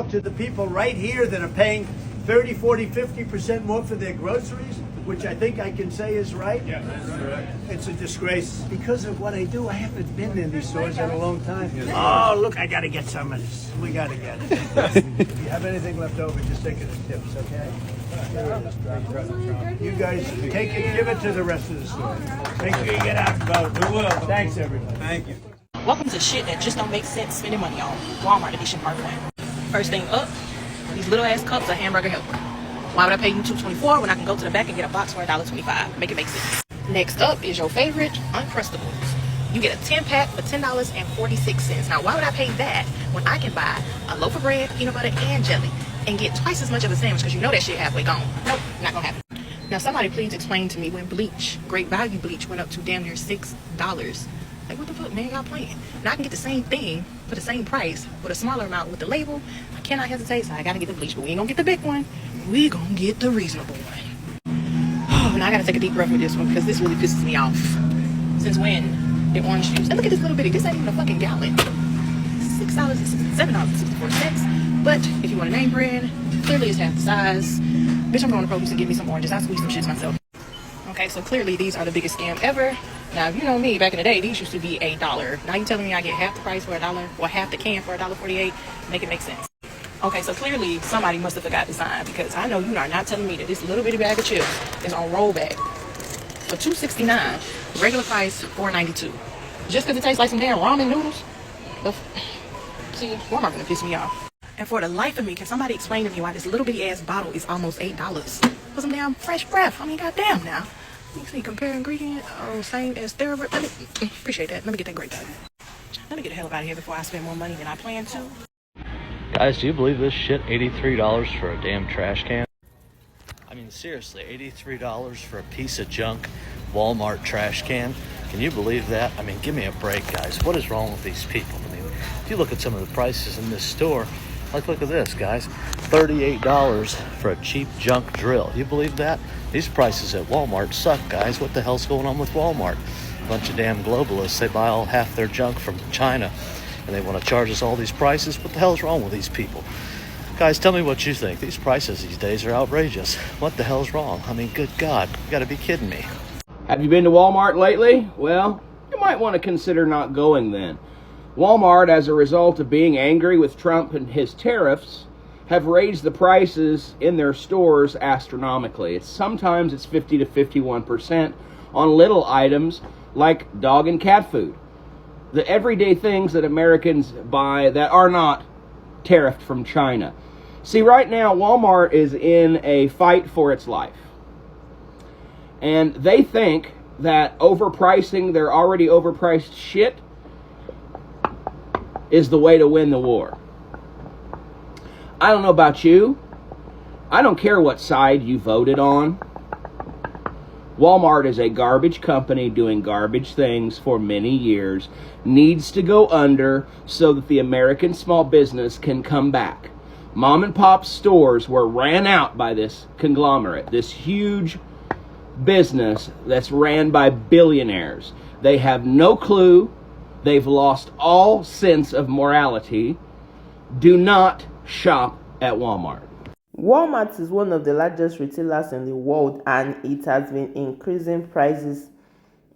talk to the people right here that are paying 30, 40, 50% more for their groceries, which I think I can say is right. Yeah, that's correct. It's a disgrace. Because of what I do, I haven't been in these stores in a long time. Oh, look, I got to get some of this. We got to get it. If you have anything left over, just take it as tips, okay? You guys take it, give it to the rest of the store. Make sure you get out and vote. We will. Thanks, everybody. Thank you. Welcome to shit that just don't make sense spending money on. Walmart edition part 1. First thing up, these little ass cups of hamburger helper. Why would I pay you $2.24 when I can go to the back and get a box for $1.25? Make it make sense. Next up is your favorite Uncrustables. You get a 10-pack for $10.46. Now, why would I pay that when I can buy a loaf of bread, peanut butter, and jelly and get twice as much of a sandwich because you know that shit halfway gone? Nope, not gonna happen. Now, somebody please explain to me when bleach, great value bleach, went up to damn near $6. Like, what the fuck, man, y'all playing? Now I can get the same thing for the same price with a smaller amount with the label. I cannot hesitate, so I gotta get the bleach, but we ain't gonna get the big one. We gonna get the reasonable one. Oh, now I gotta take a deep breath with this one because this really pisses me off. Since when did orange juice? And look at this little bitty. This ain't even a fucking gallon. $7.64. But if you want a name brand, clearly it's half the size. Bitch, I'm going to produce and get me some oranges. I squeeze some shits myself. Okay, so clearly these are the biggest scam ever. Now, if you know me, back in the day, these used to be $1. Now you telling me I get half the price for $1 or half the can for $1.48? Make it make sense. Okay, so clearly somebody must have forgot to sign because I know you are not telling me that this little bitty bag of chips is on rollback for $2.69, regular price $4.92. Just because it tastes like some damn ramen noodles? See, Walmart gonna piss me off. And for the life of me, can somebody explain to me why this little bitty ass bottle is almost $8 for some damn fresh breath? I mean, goddamn now. You see, compare ingredient, same as Tariffs. Let me appreciate that. Let me get that great value. Let me get the hell out of here before I spend more money than I plan to. Guys, do you believe this shit? $83 for a damn trash can? I mean, seriously, $83 for a piece of junk Walmart trash can? Can you believe that? I mean, give me a break, guys. What is wrong with these people? I mean, if you look at some of the prices in this store, like, look at this, guys. $38 for a cheap junk drill. You believe that? These prices at Walmart suck, guys. What the hell's going on with Walmart? A bunch of damn globalists. They buy all half their junk from China, and they want to charge us all these prices. What the hell's wrong with these people? Guys, tell me what you think. These prices these days are outrageous. What the hell's wrong? I mean, good God, you gotta be kidding me. Have you been to Walmart lately? Well, you might want to consider not going then. Walmart, as a result of being angry with Trump and his tariffs, have raised the prices in their stores astronomically. Sometimes it's 50 to 51% on little items like dog and cat food. The everyday things that Americans buy that are not tariffed from China. See, right now, Walmart is in a fight for its life. And they think that overpricing their already overpriced shit is the way to win the war. I don't know about you. I don't care what side you voted on. Walmart is a garbage company doing garbage things for many years, needs to go under so that the American small business can come back. Mom and pop stores were ran out by this conglomerate, this huge business that's ran by billionaires. They have no clue. They've lost all sense of morality. Do not shop at Walmart. Walmart is one of the largest retailers in the world, and it has been increasing prices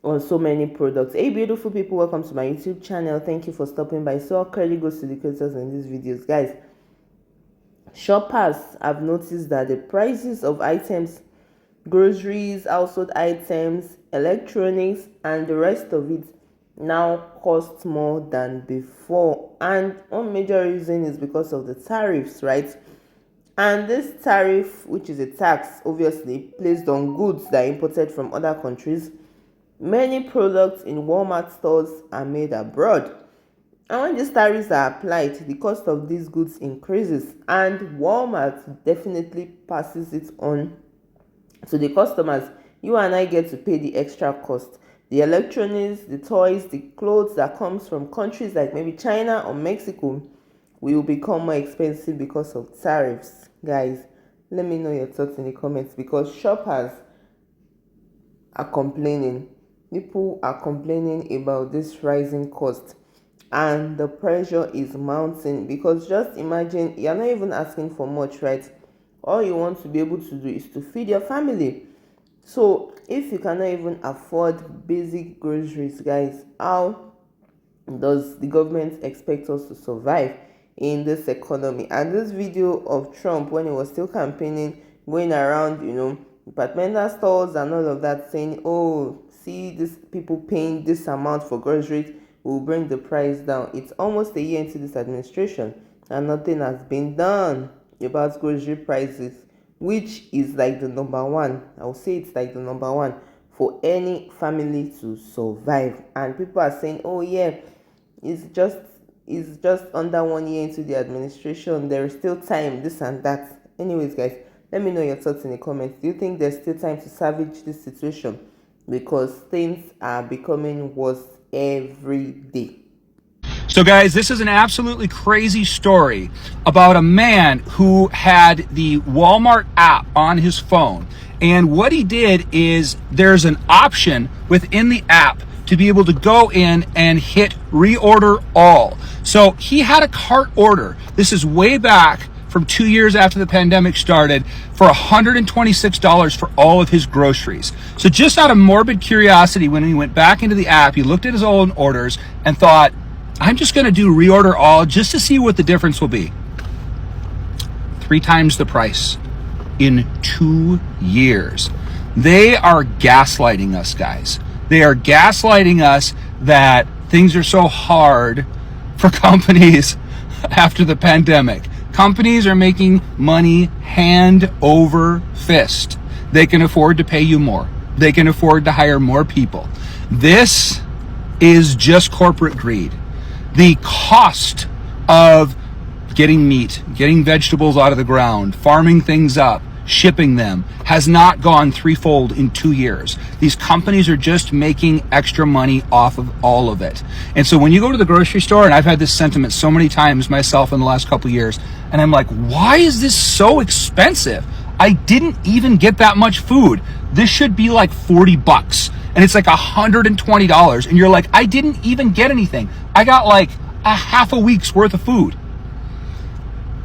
on so many products. Hey beautiful people, welcome to my YouTube channel. Thank you for stopping by. So credit goes to the creators in these videos. Guys, shoppers have noticed that the prices of items, groceries, household items, electronics, and the rest of it now cost more than before. And one major reason is because of the tariffs, right? And this tariff, which is a tax obviously placed on goods that are imported from other countries, many products in Walmart stores are made abroad. And when these tariffs are applied, the cost of these goods increases, and Walmart definitely passes it on to the customers. You and I get to pay the extra cost. The electronics, the toys, the clothes that comes from countries like maybe China or Mexico will become more expensive because of tariffs. Guys, let me know your thoughts in the comments, because shoppers are complaining. People are complaining about this rising cost. and the pressure is mounting, because just imagine you're not even asking for much, right? All you want to be able to do is to feed your family. So if you cannot even afford basic groceries, guys, how does the government expect us to survive in this economy? And this video of Trump when he was still campaigning, going around, departmental stores and all of that, saying, oh, see these people paying this amount for groceries, will bring the price down. It's almost a year into this administration and nothing has been done about grocery prices, which is like the number one. I'll say it's like the number one for any family to survive. And people are saying, oh yeah, it's just under 1 year into the administration, there is still time, this and that. Anyways, guys, let me know your thoughts in the comments. Do you think there's still time to salvage this situation? Because things are becoming worse every day. So guys, this is an absolutely crazy story about a man who had the Walmart app on his phone. And what he did is there's an option within the app to be able to go in and hit reorder all. So he had a cart order. This is way back from 2 years after the pandemic started, for $126 for all of his groceries. So just out of morbid curiosity, when he went back into the app, he looked at his own orders and thought, I'm just gonna do reorder all just to see what the difference will be. 3 times the price in 2 years. They are gaslighting us, guys. They are gaslighting us that things are so hard for companies after the pandemic. Companies are making money hand over fist. They can afford to pay you more. They can afford to hire more people. This is just corporate greed. The cost of getting meat, getting vegetables out of the ground, farming things up, shipping them has not gone threefold in 2 years. These companies are just making extra money off of all of it. And so when you go to the grocery store, and I've had this sentiment so many times myself in the last couple of years, and I'm like, why is this so expensive? I didn't even get that much food. This should be like 40 bucks. And it's like $120. And you're like, I didn't even get anything. I got like a half a week's worth of food.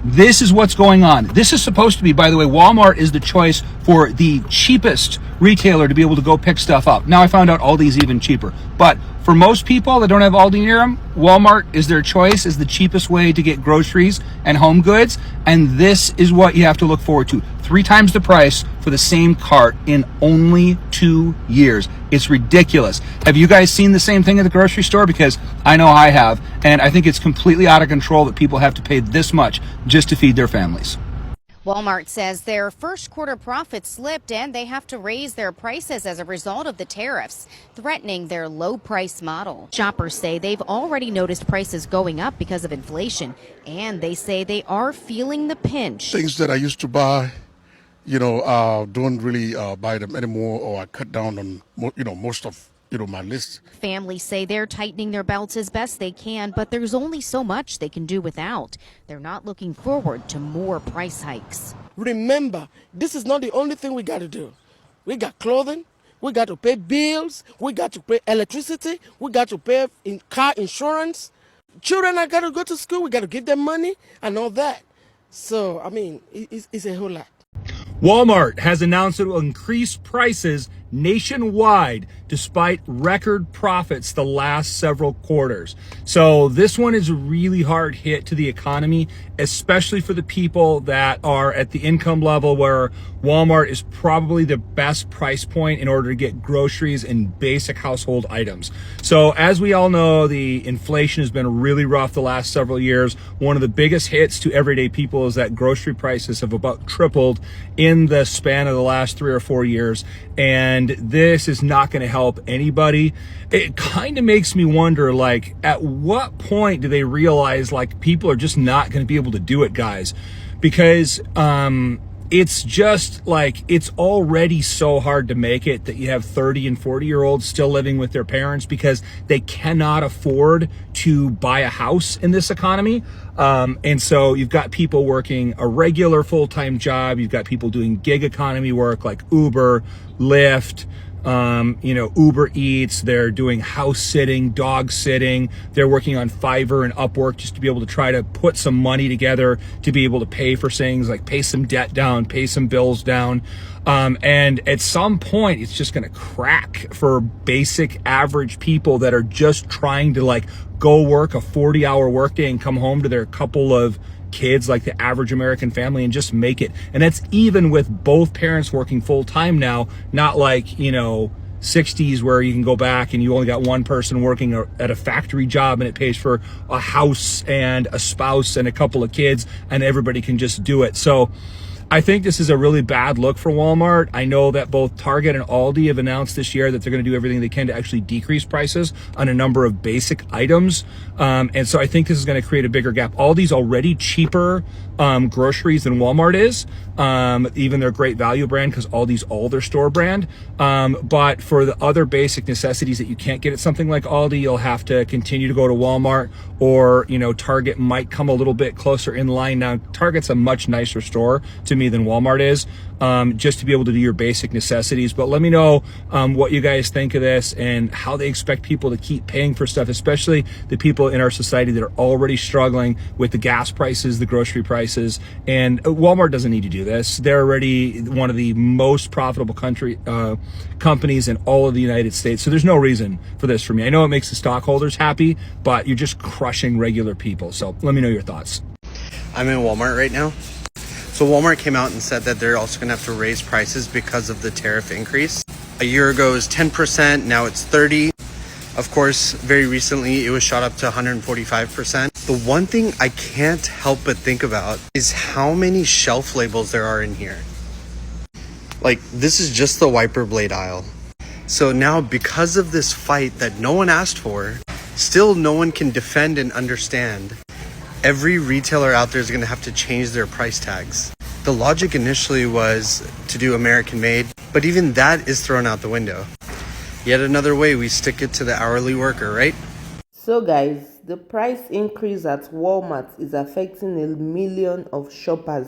This is what's going on. This is supposed to be, by the way, Walmart is the choice for the cheapest retailer to be able to go pick stuff up. Now I found out Aldi's even cheaper. But for most people that don't have Aldi near them, Walmart is their choice, is the cheapest way to get groceries and home goods. And this is what you have to look forward to. 3 times the price for the same cart in only 2 years. It's ridiculous. Have you guys seen the same thing at the grocery store? Because I know I have. And I think it's completely out of control that people have to pay this much just to feed their families. Walmart says their first quarter profits slipped and they have to raise their prices as a result of the tariffs, threatening their low price model. Shoppers say they've already noticed prices going up because of inflation, and they say they are feeling the pinch. Things that I used to buy, don't really buy them anymore, or I cut down on, most of my list. Families say they're tightening their belts as best they can, but there's only so much they can do without. They're not looking forward to more price hikes. Remember, this is not the only thing we got to do. We got clothing, we got to pay bills, we got to pay electricity, we got to pay car insurance. Children are got to go to school, we got to give them money and all that. So, it's a whole lot. Walmart has announced it will increase prices nationwide despite record profits the last several quarters. So this one is a really hard hit to the economy, especially for the people that are at the income level where Walmart is probably the best price point in order to get groceries and basic household items. So as we all know, the inflation has been really rough the last several years. One of the biggest hits to everyday people is that grocery prices have about tripled in the span of the last 3 or 4 years. And this is not going to help anybody. It kind of makes me wonder, like, at what point do they realize, like, people are just not going to be able to do it, guys? Because it's just like, it's already so hard to make it that you have 30 and 40-year-olds still living with their parents because they cannot afford to buy a house in this economy. And so you've got people working a regular full-time job. You've got people doing gig economy work like Uber, Lyft, Uber Eats, they're doing house sitting, dog sitting, they're working on Fiverr and Upwork just to be able to try to put some money together to be able to pay for things like pay some debt down, pay some bills down. And at some point it's just going to crack for basic average people that are just trying to like go work a 40-hour workday and come home to their couple of kids like the average American family and just make it. And that's even with both parents working full time now, not like, 60s where you can go back and you only got one person working at a factory job and it pays for a house and a spouse and a couple of kids and everybody can just do it. So I think this is a really bad look for Walmart. I know that both Target and Aldi have announced this year that they're going to do everything they can to actually decrease prices on a number of basic items. And so I think this is going to create a bigger gap. Aldi's already cheaper groceries than Walmart is, even their great value brand, because Aldi's all their store brand. But for the other basic necessities that you can't get at something like Aldi, you'll have to continue to go to Walmart, or, Target might come a little bit closer in line. Now, Target's a much nicer store to me than Walmart is, just to be able to do your basic necessities. But let me know what you guys think of this and how they expect people to keep paying for stuff, especially the people in our society that are already struggling with the gas prices, the grocery prices. And Walmart doesn't need to do this. They're already one of the most profitable companies in all of the United States. So there's no reason for this for me. I know it makes the stockholders happy, but you're just crushing regular people. So let me know your thoughts. I'm in Walmart right now. So Walmart came out and said that they're also going to have to raise prices because of the tariff increase. A year ago it was 10%, now it's 30%. Of course, very recently it was shot up to 145%. The one thing I can't help but think about is how many shelf labels there are in here. Like, this is just the wiper blade aisle. So now, because of this fight that no one asked for, still no one can defend and understand, every retailer out there is going to have to change their price tags. The logic initially was to do American made, but even that is thrown out the window. Yet another way we stick it to the hourly worker, right? So guys, the price increase at Walmart is affecting a million of shoppers,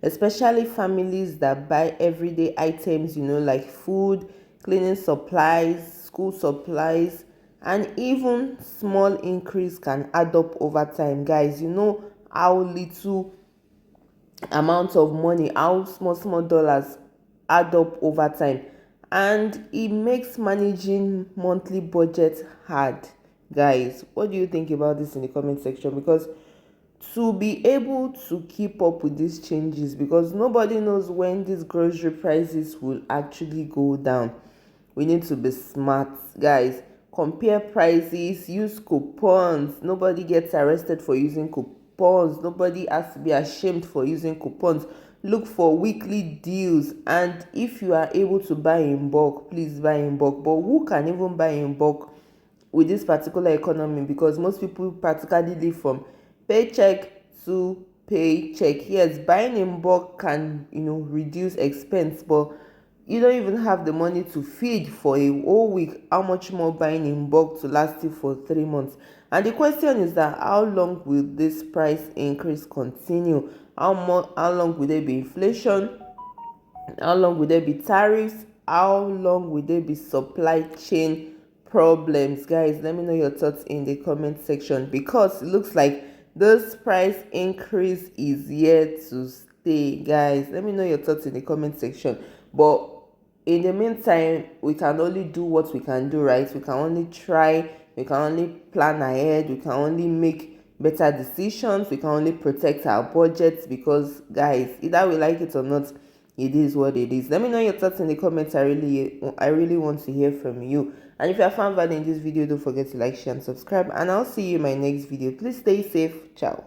especially families that buy everyday items, like food, cleaning supplies, school supplies, and even small increase can add up over time. Guys, how little amount of money, how small dollars add up over time, and it makes managing monthly budget hard. Guys, what do you think about this in the comment section? Because to be able to keep up with these changes, because nobody knows when these grocery prices will actually go down, we need to be smart, guys. Compare prices, use coupons. Nobody gets arrested for using coupons. Nobody has to be ashamed for using coupons. Look for weekly deals, and if you are able to buy in bulk, please buy in bulk. But who can even buy in bulk with this particular economy? Because most people practically live from paycheck to paycheck. Yes, buying in bulk can reduce expense, but you don't even have the money to feed for a whole week. How much more buying in bulk to last you for 3 months? And the question is that how long will this price increase continue? How long will there be inflation? How long will there be tariffs? How long will there be supply chain problems? Guys, let me know your thoughts in the comment section, because it looks like this price increase is here to stay. Guys, let me know your thoughts in the comment section. But in the meantime, we can only do what we can do, right? We can only try, we can only plan ahead, we can only make better decisions, we can only protect our budgets, because guys, either we like it or not, it is what it is. Let me know your thoughts in the comments. I really want to hear from you. And if you have found value in this video, don't forget to like, share, and subscribe, and I'll see you in my next video. Please stay safe. Ciao.